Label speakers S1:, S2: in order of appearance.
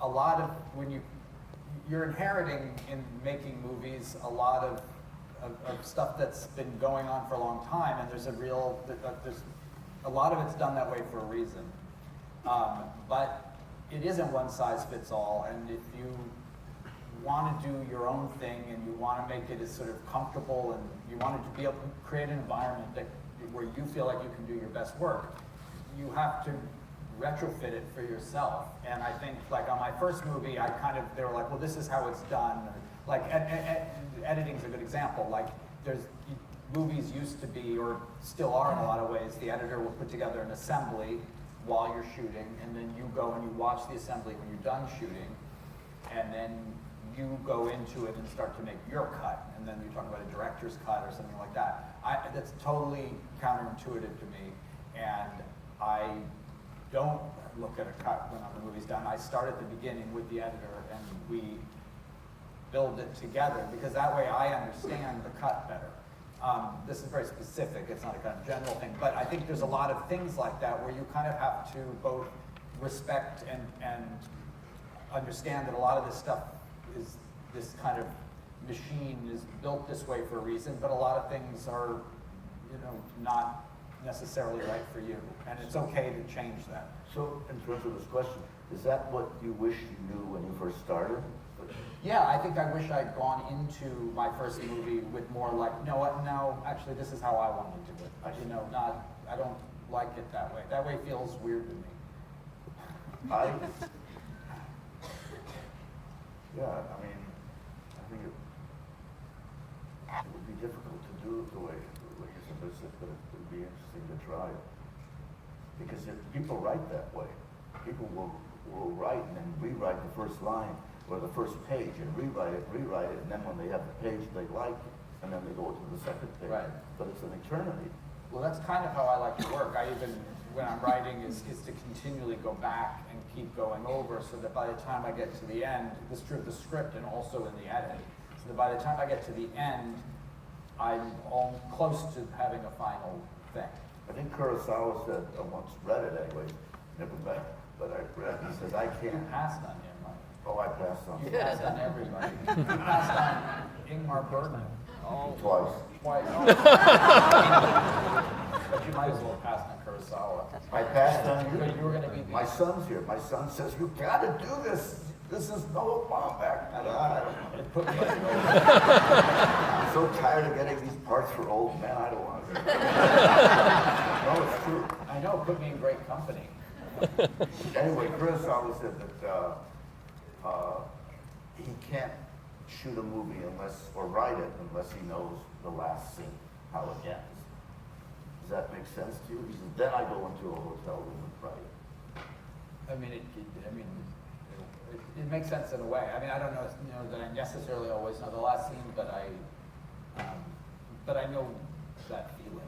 S1: a lot of, you're inheriting in making movies a lot of stuff that's been going on for a long time, and there's a lot of it's done that way for a reason. But it isn't one size fits all, and if you want to do your own thing and you want to make it as sort of comfortable and you want to be able to create an environment where you feel like you can do your best work, you have to retrofit it for yourself. And I think, like on my first movie, they were like, well, this is how it's done. Like editing's a good example. Like movies used to be, or still are in a lot of ways, the editor will put together an assembly while you're shooting, and then you go and you watch the assembly when you're done shooting, and then you go into it and start to make your cut, and then you're talking about a director's cut or something like that. That's totally counterintuitive to me, and I don't look at a cut when the movie's done. I start at the beginning with the editor, and we build it together, because that way I understand the cut better. This is very specific, it's not a kind of general thing, but I think there's a lot of things like that where you kind of have to both respect and understand that a lot of this stuff is, this kind of machine is built this way for a reason, but a lot of things are, not necessarily right for you, and it's okay to change that.
S2: So, in terms of this question, is that what you wish you knew when you first started?
S1: Yeah, I think I wish I'd gone into my first movie with more like, no, actually this is how I want to do it. I don't like it that way. That way feels weird to me.
S2: I think it would be difficult to do it the way you're supposed to, but it would be interesting to try it. Because if people write that way, people will write and then rewrite the first line or the first page and rewrite it, and then when they have the page they like, and then they go to the second page.
S1: Right.
S2: But it's an eternity.
S1: Well, that's kind of how I like to work. When I'm writing, is to continually go back and keep going over, so that by the time I get to the end, this is true of the script and also in the edit, so that by the time I get to the end, I'm all close to having a final thing.
S2: I think Kurosawa said, I once read it anyway, never met, but I read, he says, I
S1: You
S2: can't.
S1: passed on him, right?
S2: Oh, I passed on.
S1: You passed on everybody. You passed on Ingmar Bergman.
S2: Twice.
S1: Twice. But you might as well pass on Kurosawa.
S2: I passed on you.
S1: But you were going to be
S2: My son's here. My son says, you gotta do this. This is Noah Baumbach.
S1: It put me
S2: I'm so tired of getting these parts for old men. I don't want to do it. No, it's true.
S1: I know, it put me in great company.
S2: Anyway, Kurosawa said that he can't shoot a movie or write it unless he knows the last scene, how it ends. Does that make sense to you? He says, then I go into a hotel room and write it.
S1: It makes sense in a way. I mean, I don't know, that I necessarily always know the last scene, but I know that feeling.